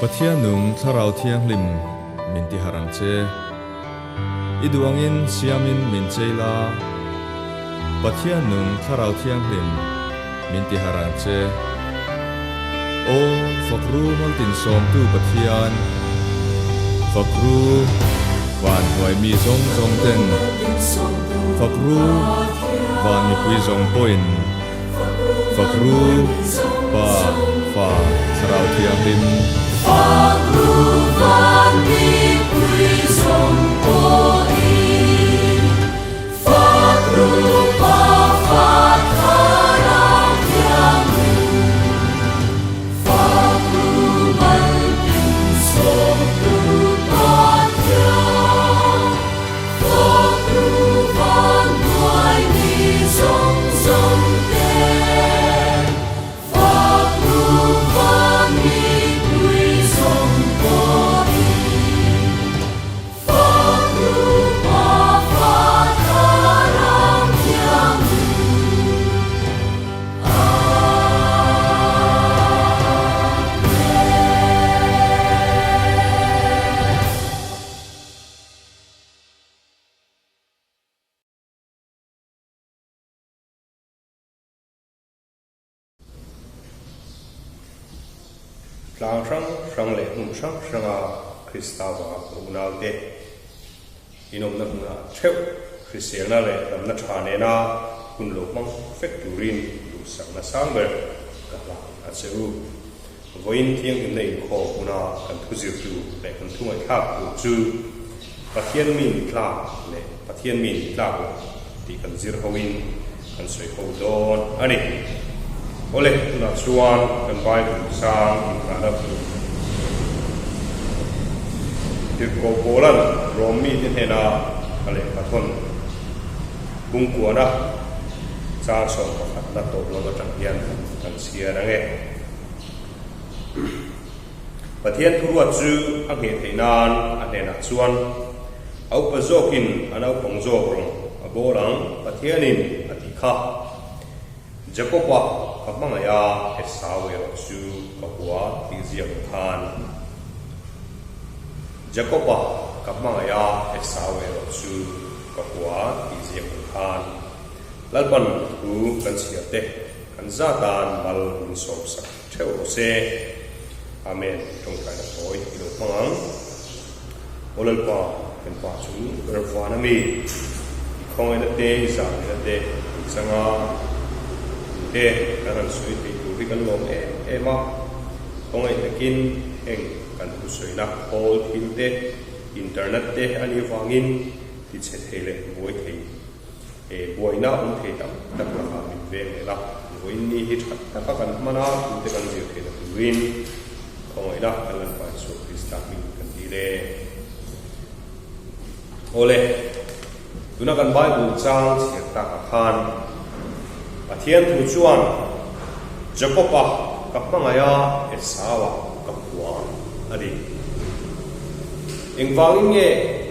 Pathian nung tharau thiang lim min ti harang che iduangin siamin min cheila Pathian nung tharau thiang lim min ti harang che o fakru maltin som tu Pathian fakru van hoi mi zong zong ten fakru van mi pui zong poin fakru pa fa tharau thiang lim Fakru van mi pui zong poin Fakru pa fa tharau thiang lim Fakru maltin som tu Pathian Fakru van hoi mi zong zong ten Fakru van mi lang sang le hum sanga Kristawa unal de inom na na theu Christiana le lam na thane na kun lo mang factory lu sang na sang ber ka la a cheu voin thiang in nei kho una kan thu ziu tu le kan thu mai khap tu chu Pathian min tla le Pathian min tla ti kan zir hawin kan soi ho don ani ole na chuan kan bai du sang in na pu ti ko bolan romi ti hena ale pathon bung ko na cha so ka na to lo na tang hian kan sia na nge Pathian thu ruat chu a nge theinan a ne na chuan au pa zokin anau pong zo rong a bolang Pathianin ati kha Jacoba kapmangaya esawe chu kapwa tiziam khan Jacoba kapmangaya esawe chu kapwa tiziam khan lalpan tu kan siate kan zatan mal so sak theu se amen trong kai na hoi lo pang olal pa kan pa chu erwana mi khong ena te sa ena te sanga de karan sui ti tu ri kan lom e ma kong ai takin eng kan tu sui na hol tin te internet te ani wangin ti che thele boi thei e boi na thei tam tak la ha mi ve la boi ni hi that ta kan mana tu te kan ji thei tu win kong ai na kan lan pa so krista mi kan di le ole tu na kan bible chang chi ta ka khan Pathian thu chuan Jacoba kapmangaya esawa kapwa adi engwangin nge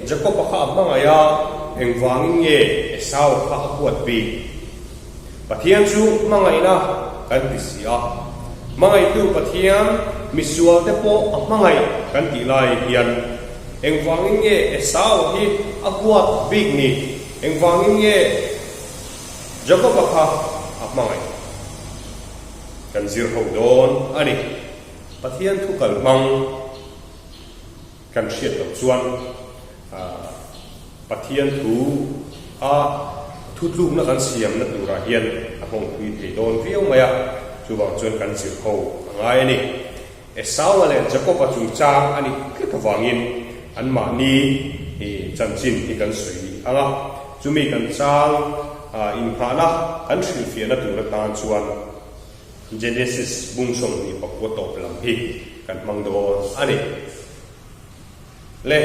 Jacoba kha apmangaya engwangin nge esau kha apuat pi pathian chu mangai na kan ti sia mangai tu pathian misual te po mangai kan ti lai hian engwangin nge esau hi apuat big ni engwangin nge jacob kha mangai kan zir ho don ani pathian thu kal mang kan hriat lo chuan pathian thu a thutluk na kan siam na tura hian a hong pui thei don viau maya chuwang chuan kan zir ho angai ani esau le jacob a chung cha ani khawangin an ma ni hi chanchin hi kan sui anga chumi kan chang in phana kan thil fia na tura tan chuan Genesis bungsong ni pakwa top lam hi kan mangdo ani le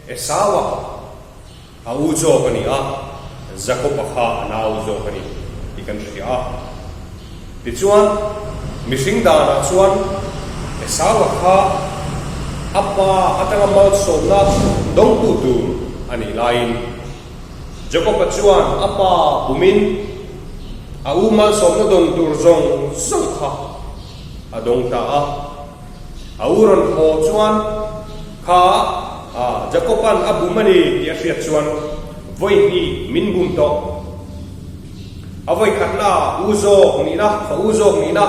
esawa auzo kani jacob kha na auzo kani ikan ria ti chuan mishing da na chuan esawa kha apa atanga mal somna dong tu ani lain jacob chuan apa bumin aumal somna dong tur zong sokha adong ta auron ho chuan kha jacoban abumani ya hriat chuan voi hi min bum to avoi khatla uzo ni na fa uzo ni na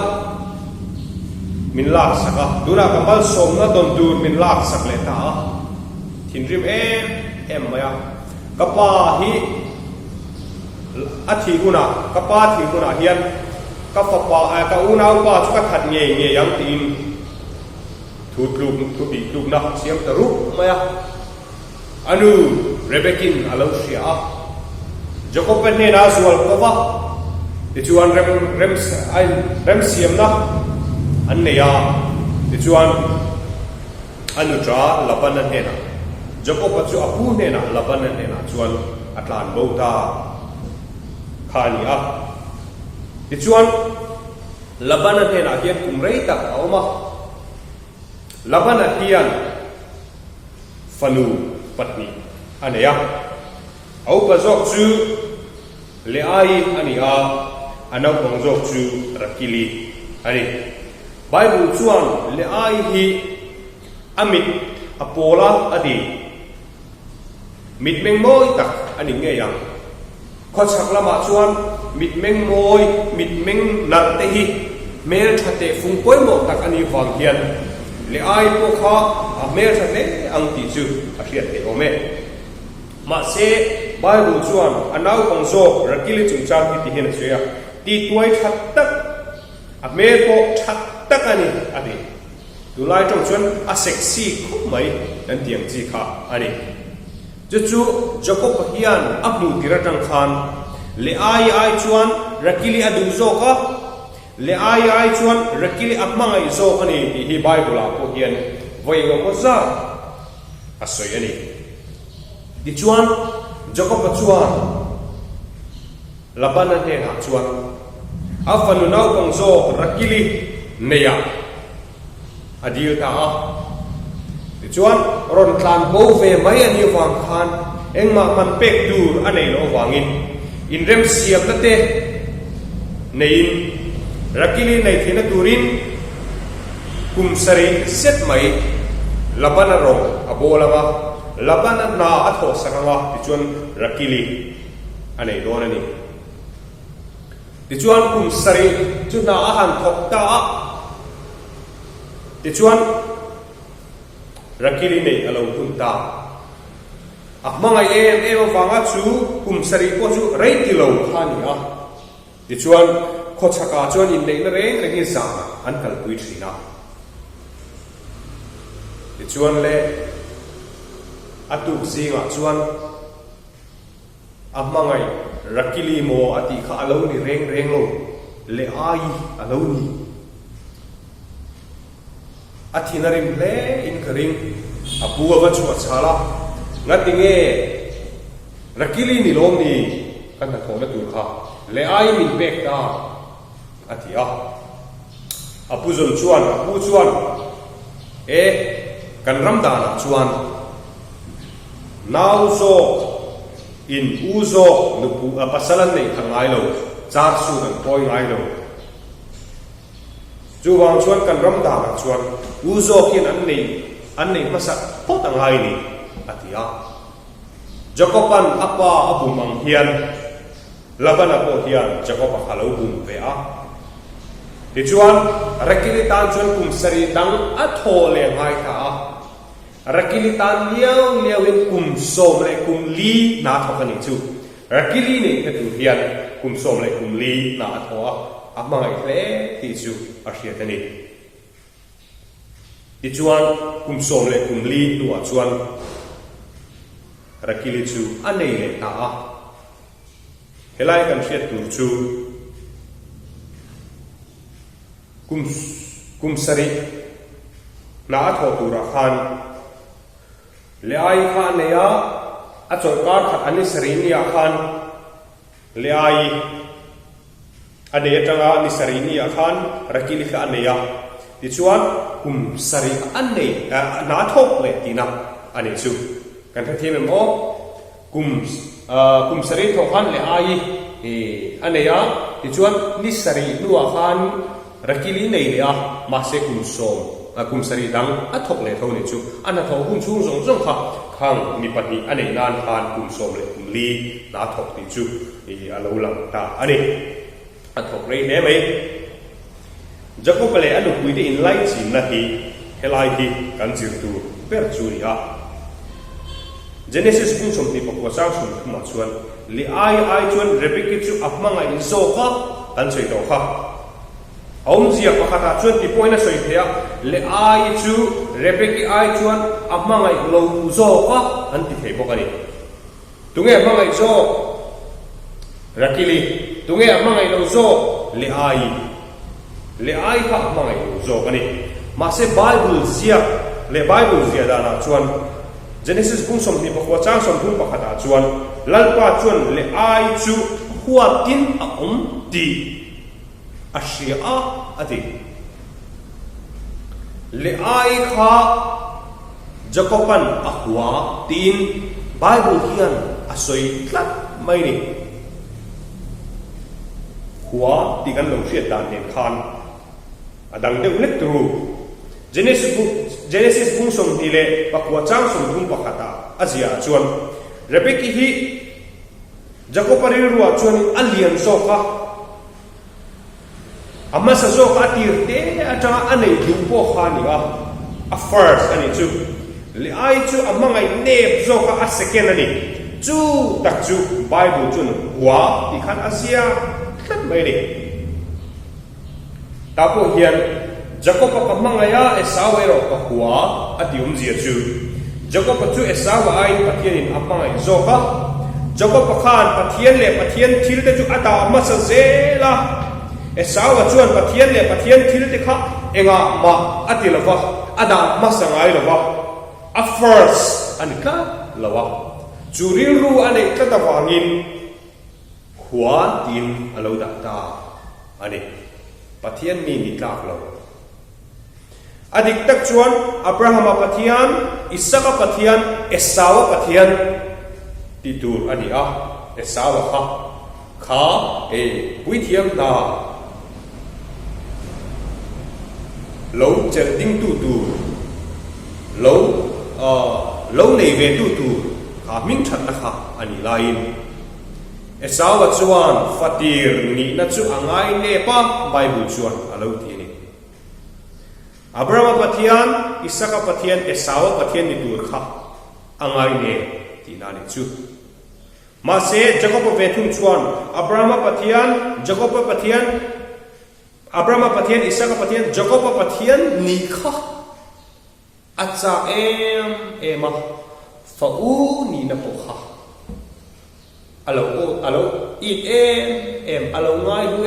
min lak saka dura kamal somna don dur min lak sak le ta thinrim em maya kapa hi athi guna kapa thi guna hian ka fa pa ka una pa chu ka that nge nge yang tin thutluk thubi tluk na siam taru maya anu rebekin alausia jacob ne na zual kova ti chuan rem siam na an ne ya ti chuan anu tra laban ne na jacob chu apu ne na laban ne na chuan atlan bota khani ti chuan laban ne na hian kumrei tak auma labana hian fanu patni aneya au bazok chu le ai ania anau bangzok chu rakili ani bible chuan le ai hi amit apola adi mitmeng moi tak ani nge yang kho chaklama chuan mitmeng moi mitmeng nar te hi mel thate fung poimo tak ani wang hian le ai po kha a mer thate ang ti chu a hriat te ome ma se bible chuan anau kongzo rakili chungchang ti hin chuya ti tuai that tak a mer po that tak ani adi tulai tong chuan a sexy khop mai an tiang chi kha ani chu jacob hian abu tiratang khan le ai chuan rakili adu zo ka le ai chuan rakili akmangai zo ani hi bible a ko hian voi ngo za asoi ani di chuan jacob chuan labana ne na chuan afanu nau kong zo rakili neya adil ta di chuan ron tlan bo ve mai ani wang khan engma man pek dur anei lo wangin in rem siam na te nein rakili nei thina turin kumsari set mai labana ro abolama labana na atho sanganga tichuan rakili anei don ani tichuan kumsari chu na ahan thok ta tichuan rakili nei alo kun ta ahmangai em wanga chu kumsari ko chu reiti lo khani tichuan kho chaka chuan in nei na reng hi sa an kal pui thina tichuan le atu zinga chuan ahmangai rakili mo ati kha alo ni reng lo le ai alo ni athinarim le in karing apuwa wa chu achala ngatinge rakili ni lom ni kan na thona tur kha le ai min bek ta atia apuzon chuan apu chuan kan ramdana chuan now so in uzo nupu pasalan nei thangai lo char su kan poi ngai lo chu wang chuan kan ram da ka chuan uzo kin an nei masa pot angai ni atia jacoban apa abumang hian labana po hian jacob khalo bum ve a ti chuan rakilitan chuan kum sari dang a tho le ngai ta rakilitan liao in kum som le kum li na thokani chu rakili ni ka tu hian kum som le kum li na tho a mangai hle ti chu a hriat ani ti chuan kum som le kum li nuwa chuan rakili chu anei le ta a helai kan hriat tur chu kum sari na tho tura khan le ai kha neya a chon kar khat ani sari ni a khan le ai ane tanga ni sari ni a khan rakili kha aneya ti chuan kum sari ane na thok le tina ane chu kan tha theme mo kum sari tho khan le ai aneya ti chuan ni sari nuwa khan rakili nei le a ma se kum som kum sari dang a thok le tho ni chu ana tho kum chung zong zong kha khang mi pani ane nan khan kum som le kum li na thok ni chu alo lang ta ani a thok rei ne mai jacob le anu pui de in lai chin na hi helai hi kan chir tu per chu ri a genesis kum som ni pakwa sang sum khuma chuan li ai chuan rebecca chu apmanga in so kha kan chei to kha ông zia pakhata chuan ti poina soi thea le ai chu rebecca ai chuan amangai lo zo ka an ti thei bokani tunge amangai zo rakili tunge amangai lo zo le ai kha amangai lo zo kani ma se bible zia da na chuan genesis kum som ni pakwa chang som kum pakhata chuan lalpa chuan le ai chu huatin a ti ashia ati le ai kha jacoban ahwa tin bible hian asoi tlat mai ni huwa ti kan lo hriat dan nen khan adang deuh lek tru genesis bung som ni le pakwa chang som bung pakhata azia chuan rebecca hi jacob ri ruwa chuan alian so kha amma sa zo ka tir te ata anei du po khani a first ani chu li ai chu amma ngai nep zo ka a second ani chu tak chu bible chu wa ti khan asia tlat mai ni ta po hian jacob ka mangaya esawero ka huwa atium zia chu jacob chu esawa ai pathian in amma ngai zo ka jacob khan pathian le pathian thil te chu ata amma sa zela esawa chuan pathian thil te kha enga ma atilova ada masangai lova a first anika lawa churiru ane kata wangin huwa tin alo da ta ane pathian mi tlak lo adik tak chuan abraham pathian isaka pathian esawa pathian titur ani a esawa kha puithiam na lo chen ding tu lo nei ve tu kha min that na kha ani lain esawa chuan fatir ni na chu angai ne pa bible chuan alo ti ni abraham pathian isaka pathian esawa pathian ni tur kha angai ne ti na ni chu ma se jacob ve thum chuan abraham pathian jacob pathian abraham pathian isaka pathian jacob pathian ni kha acha ema fa u ni na po kha alo it alo ngai du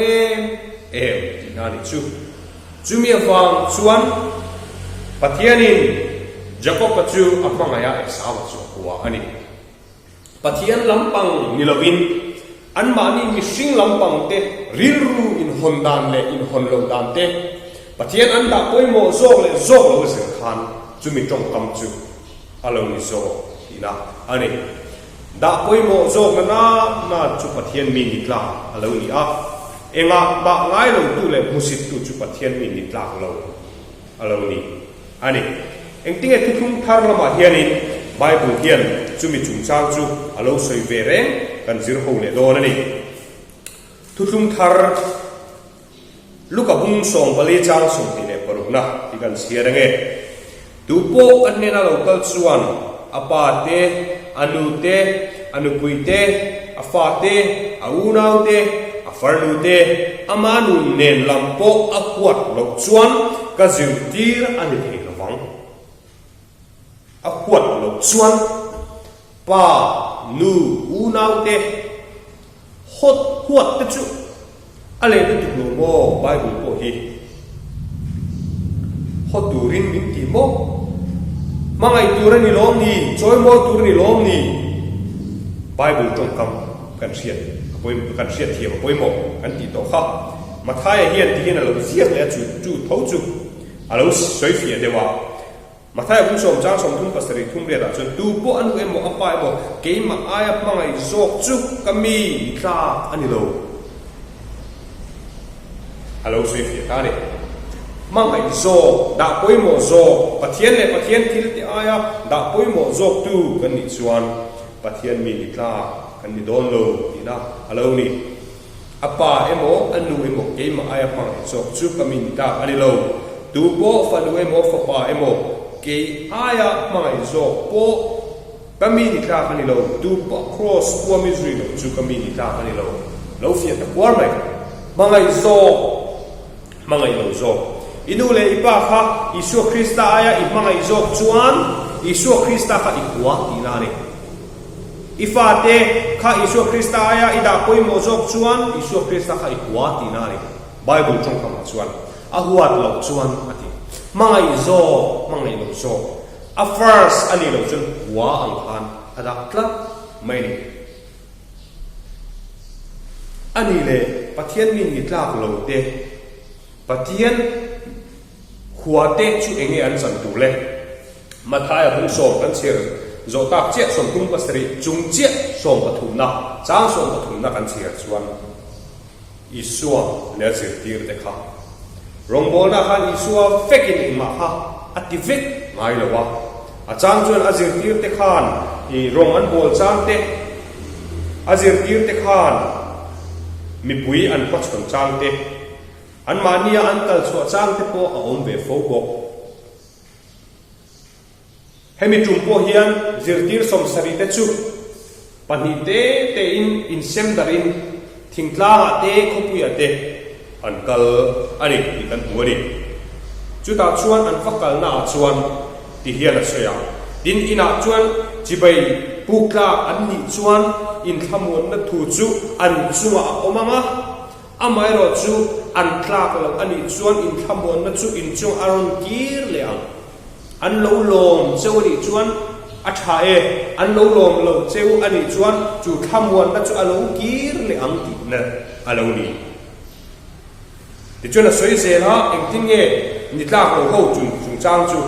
ti na ni chu mi awang chuan pathianin jacob chu apangaya esawa chu huwa ani pathian lampang nilovin an mani mi sing lampang te rilru in hondan le in honlo dan te pathian an da poimo zog lo se khan chumi tong kam chu alo ni zo ina ani ดาปอยโมโจกน่าจุปะเทียนมีนิตลาอะไรนี่เองบะง่ายลงตู้เลยมุสิตตุจุปะเทียนมีนิตลาเราอะไรนี่อันนี้เองติ้งทุกทาร์ละมาเฮียนินไบเบิลเฮียนจุมิจุงจางจุอะไรสวยเวเรงกันจิรโฮเลโดนั่นนี่ทุกทาร์ลูกกับบุ้งส่งไปเลยจางส่งที่เนี่ยปรุนะที่กันเสียดังเงี้ยดูโปอันนี้น่าเราเกิดส่วนอาปาเตอนุเตอนุปุยเตอาฟาเตอาอูนาวเตอาฟาร์นูเตอามานุเนนลำโปอาขวดหลกส่วนก็จิวตีร์อันนี้ให้ระวังอาขวดหลกส่วนป้านูอูนาวเตหดขวดตะจุอะไรนี่ถูกลงโม่ไบเบิลโอฮีหดดูรินมินตีโม่มังไอตัวนี้ล้อมนี่จอยโม่ตัวนี้ล้อมนี่ไบเบิลตรงคำกันเสียดป่วยกันเสียดเทียบป่วยโม่กันตีโตข้ามาท้ายเฮียนที่นั่นเราเสียเลยจู่เท้าจู่เราสวยเสียเดียวว่ามาท้ายผู้ชมจ้างชมทุ่งปัสริทุ่งเรียดจนดูพวกอันนู้นโม่อัปไปโม่เกมมาอายมังไอโซกจู่ก็มีคลาอันนี้เราเราสวยเสียท่านี่มังไอโซดาป่วยโม่โซปะเทียนเลยปะเทียนที่ที่อายดาป่วยโม่โซตู้กันนี่ส่วนปะเทียนมีนิคลากันนี่โดนโลนี่นะเรานี่อัปปะโม่อันนู้นโม่เกมมาอายมังไอโซจู่ก็มีนิคลาอันนี้เราดูโป้ฟันนู้นโม่ฟัปปะโม่เกยอายมังไอโซโป้ก็มีนิคลากันนี่เราดูโป้ cross กัวมิซุยเราจู่ก็มีนิคลากันนี่เราเฟียตะกัวไหมมังไอโซมังไอโลโซอินูเลอิปะค่ะอิสุคริสต์อายะอิมังไอโซจวนอิสุคริสต์ค่ะอิกัวตีนานี่อิฟาเตค่ะอิสุคริสต์อายะอิดาปอยโมโซจวนอิสุคริสต์ค่ะอิกัวตีนานี่ไบเบิลจงคำจวนอาหัวโลจวนอธิมังไอโซมังไอโลโซอาฟาร์สอันนี้โลจวนกัวอังคารอดักคลับไม่นี่อันนี้เลยปะเทียนมินิตลากโลเตปะเทียนหัวเตชูเองอันสันตุเลมาท้ายผู้ส่งกันเชื่อโจตักเจ้าส่งคุ้มปัสริจุงเจ้าส่งปฐุมนักจ้างส่งปฐุมนักกันเชื่อชวนอิสัวเนื้อสิตีร์เด็กข้ารงโบนักขันอิสัวเฟกินอิมาข้าอัติฟิกไงล่ะวะอาจารย์ชวนอาจิรตีร์เด็กข้านอีรงอันโบลจางเตอาจิรตีร์เด็กข้านมีปุยอันพัชกันจางเตอันมาเนี่ยอันตัลสวดจางเตโปอาอมเวฟโฟกให้มีจุ่มโปเฮียนจิรตีร์สมสริเตจูปันหิเตเตอินเซมดารินทิ้งลาเตคุปุยเตอันกัลอันนี้ที่กันหัวนี่จุดตาชวนอันฟักกัลน่าชวนที่เฮียนเสียดินอินาชวนจีไปปุกลาอันนี้ชวนอินขมวนนัทูจูอันชัวอมามาอาไม่รอจูอันคลากเราอันนี้ชวนอินขมวนนัทูอินจงอารมณ์กีร์เลยอันโลลมเจ้านี่ชวนอัฐาอันโลลมเราเจ้าอันนี้ชวนจูขมวนนัทูอารมณ์กีร์เลยอังกินะอารมณ์นี้ที่ชวนสวยเสียละเองทิ้งนิลาเราเข้าจุงจางจู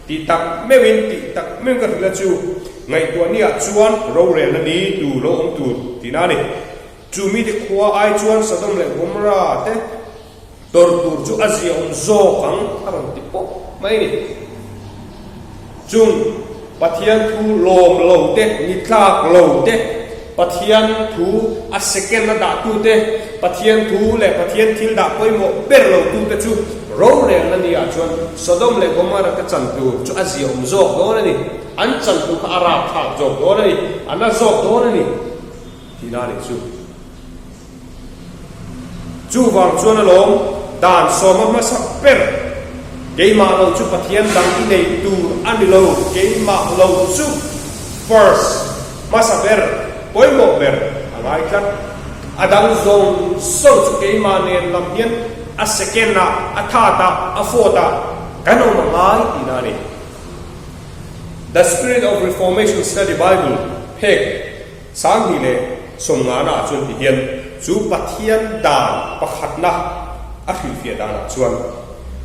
ตีตักไม่วินตีตักไม่กันละจูไงตัวนี้ชวนเราเรียนนี้ดูเราอมตูทีนั่นนี่จูมีที่ขวาไอชวนสะดมเลยบุมราเตตัวตูจูอาเซียอมโซกังอะไรติปไม่นี่จุงปะเทียนทูลมโลเตนิทากโลเตปะเทียนทูอัศเกนดาตูเตปะเทียนทูเลยปะเทียนทิลดาไปโมเปรโลตูเตจูเราเรียนนี้ชวนสะดมเลยบุมราเตจันตูจูอาเซียอมโซโดนนี่อันจันทุกอาราบจบโดนนี่อันนั้นจบโดนนี่ที่นั่นจูวางชวนลงด่านสมมาสักเปรเกมาเราจูปะเทียนดังที่ในตูอันนี้เราเกมาเราจู first มาสักเปรปอยโมเปรอะไรกันอดังซงส่งจูเกมาเนี่ยลำเนียนอัศเกน่าอัฐาตาอัฟโฟตากันเอามาไล่ที่นั่นนี่The Spirit of Reformation Study Bible เพกสังฮีเลสมงานาจวนที่เฮียนจูปะเทียนดานปะขัดนะอัคริเฟียดานาจวน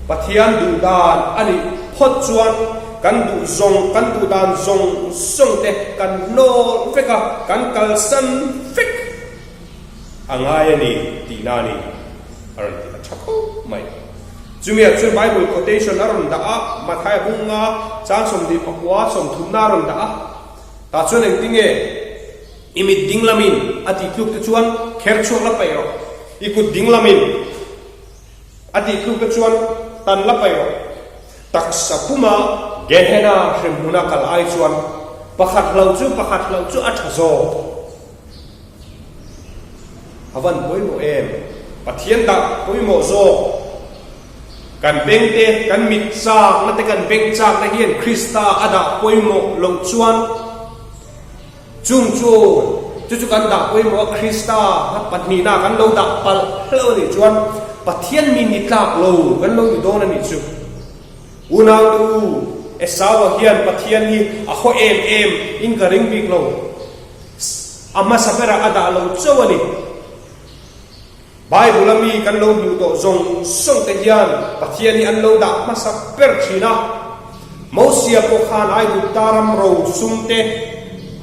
ปะเทียนดูดานอันนี้พดจวน kan du zong kan du dan zong song te kan no feka kan kal san fek angai ni ti na ni aron ti chako mai chumia chu Bible quotation aron da a mathai bunga chang som di pakwa som thumna ron da a ta chun eng tinge imit dinglamin ati kluk te chuan kher chuk la pai ro ikut dinglamin ati kluk te chuan tan la pai ro tak sapuma gehena hrimuna kal ai chuan pakhat lau chu athazo avan poimo em pathian da poimo zo kan bengte kan mit sa na te kan beng chak na hian Krista ada poimo lo chuan chung chu kan da poimo Krista ha patni na kan lo da pal hlo ni chuan pathian min ni tlak lo kan lo ni don ani chu unau tu esawa hian pathian hi a ho em in ka ring bik lo amma sapera ada lo chawani Bible ami kan lo du to zong song te hian pathian ni an lo da ma saper thina mosia po khan ai du taram ro sumte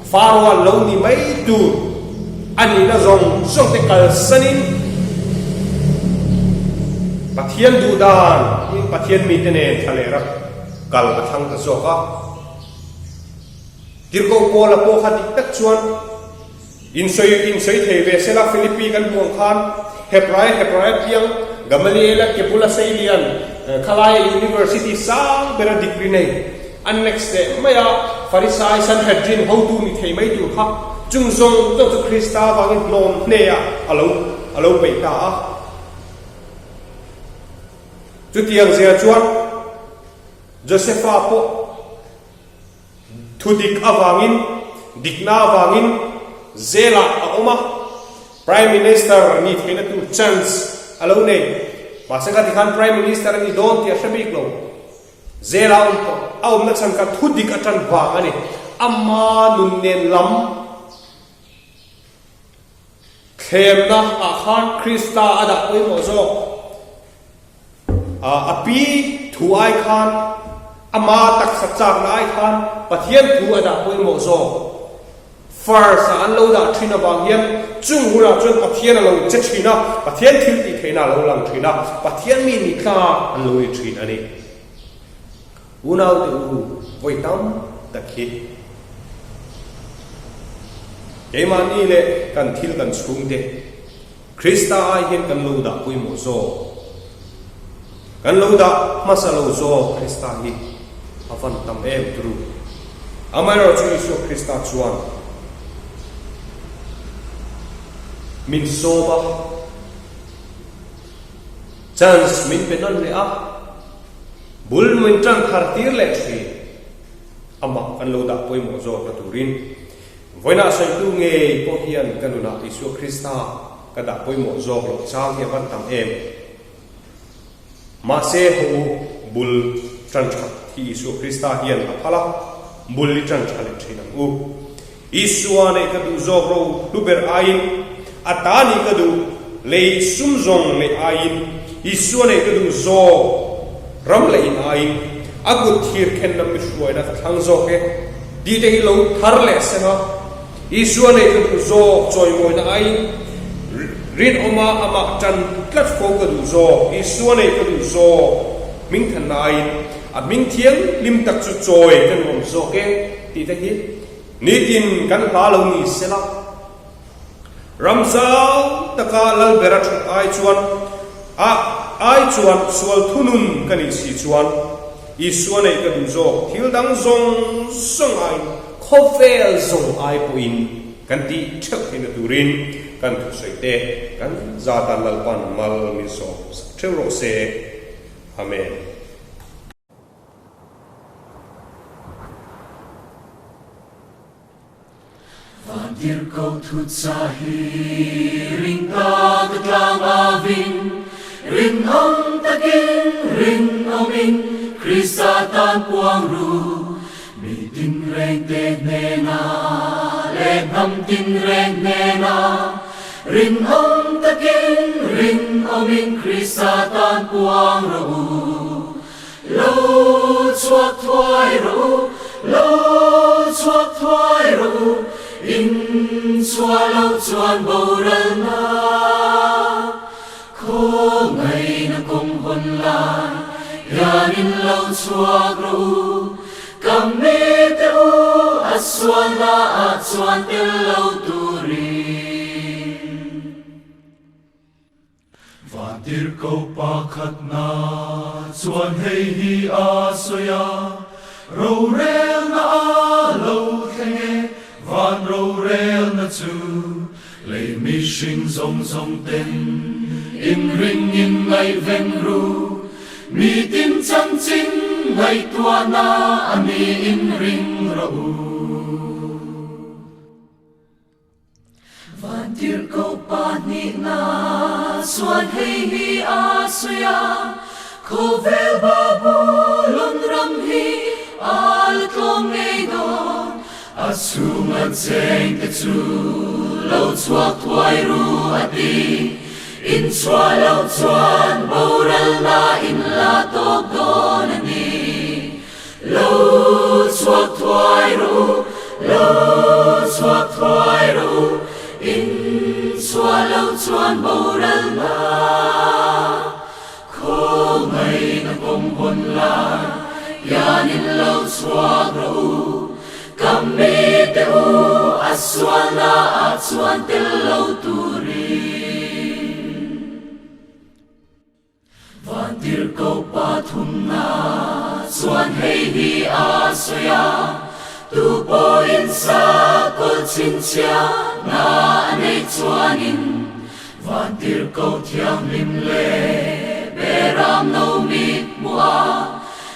farwa lo ni mai tu ani na zong song te kal sanin pathian du dan in pathian mi tene thalera kal athang ta zoka dirko pola po khatik tak chuan in soi theve sela Philippi kan buang khan Hebrai piang Gamaliel kepula Sailian Khalai University sang bera degree nei an next day maya Farisai Sanhedrin how to ni thei mai tu kha chung zong to Krista wangin lom ne ya alo pe ta chu tiang zia chuan Josepha po thudik awangin dikna awangin zela aoma Prime Minister ni thena tu chance alo ne pasanga tikhan Prime Minister ni don tia shabik lo zela aum na chan ka thudik atan ba ani amma nun nen lam khemna a khan Krista ada oi mo zo api thu ai khan ama tak sachak na ai khan pathian thu ada oi mo zo first an lo da thina bang hian chung hura chun pathian lo che thina pathian thil ti theina lo lang thina pathian mi ni kha an lo i thin ani unau te u voi tam takhi emani le kan thil kan chung de Krista ai hian kan lo da pui mo zo kan lo da masalo zo Krista hi avan tam em tru amaro chu isu Krista chuan min soba chance min penon le a bul min tang khartir le thi ama kan lo da poi mo zo ka turin voina sai tu nge po hian kanuna isu Krista ka da poi mo zo lo cha hi ban tam em ma se ho bul tang thi isu Krista hian a phala bul li tang chale thina u isuane ka du zo ro duber ain atani kadu lei sumzong le ain isuane kadu zo ram le in ain agut thir khen nam shoi na thang zo ke di te lo thar le sena isuane kadu zo choi moi na ain rin oma ama tan klat fo kadu zo isuane kadu zo ming than ain a ming thiang lim tak chu choi kan rom zo ke ti te hi ni tin kan la lo ni sela Ramzal taka lal berat ai chuan sual thunun kani si chuan isuan ei kan zo thil dang zong song ai khovel zong ai puin kan ti thak hin turin kan thu soite kan zata lalpan mal mi so thero se amen Dirko tutsahi ring tagtlang avin rin om takin rin omin Krista tan puang ru mi tin reng te nena le nam tin reng nena rin om takin rin omin Krista tan puang ru lo chuak thoai ru lo chuak thoai ru in xóa lâu chuan bầu rần na khô ngày na cùng hồn lại ya in lâu chuak ru cầm mi te u aswan na chuan te lâu turi và tir câu pa khát na chuan hei hi a soya râu rel na a lâu khe van râu rel na chu lấy mi sinh rong rong tên in ring in ngày ven ru mi tin chân chính ngày tua na ani in ring rau van tir câu pa ni na xuan hei hi a soya ko vel babulon ram hi al klong ngei don asung at seng te chu lâu chuak thoai ru ati in xóa lâu chuan bầu rel na in la tok don ani lâu chuak thoai ru in xóa lâu chuan bầu rel na khô ngày na cùng hồn lại ya in lâu chuak ru cầm mi te u aswan na chuan te lâu turi van tir câu pa thum na chuan hei hi a soya tu po in sa kol chin chia na nei chuan in van tir câu thiang lim le beram no mi mua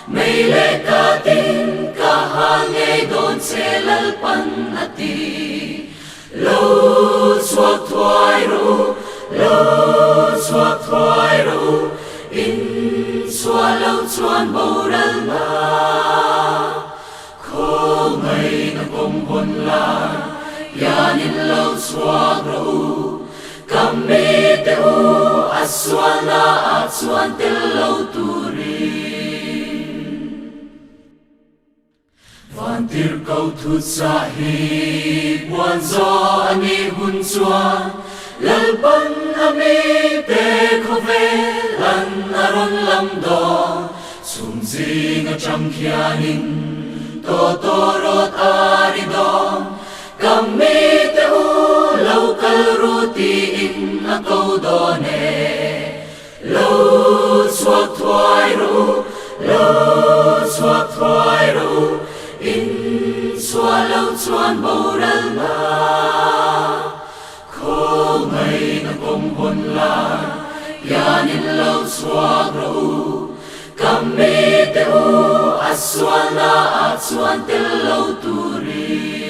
mei le ka tin ka ha ngei don che lal pan ati lo chuak thoai ru in xóa lâu chuan bầu rel na khô ngày na cùng hồn lại ya in lâu chuak ru cầm mi te u aswan na chuan te lâu turi van tir câu thut sa hi buan gió ani hun chuan lal ban ami te kho ve lan aron lam do sum jing a cham khianin to rot ari don kam mi te u local ruti in a câu do ne lo chuak thoai ru in xóa lâu chuan bầu rel na khô ngày na cùng hồn lại ya in lâu chuak ru cầm mi te u aswan na chuan te lâu turi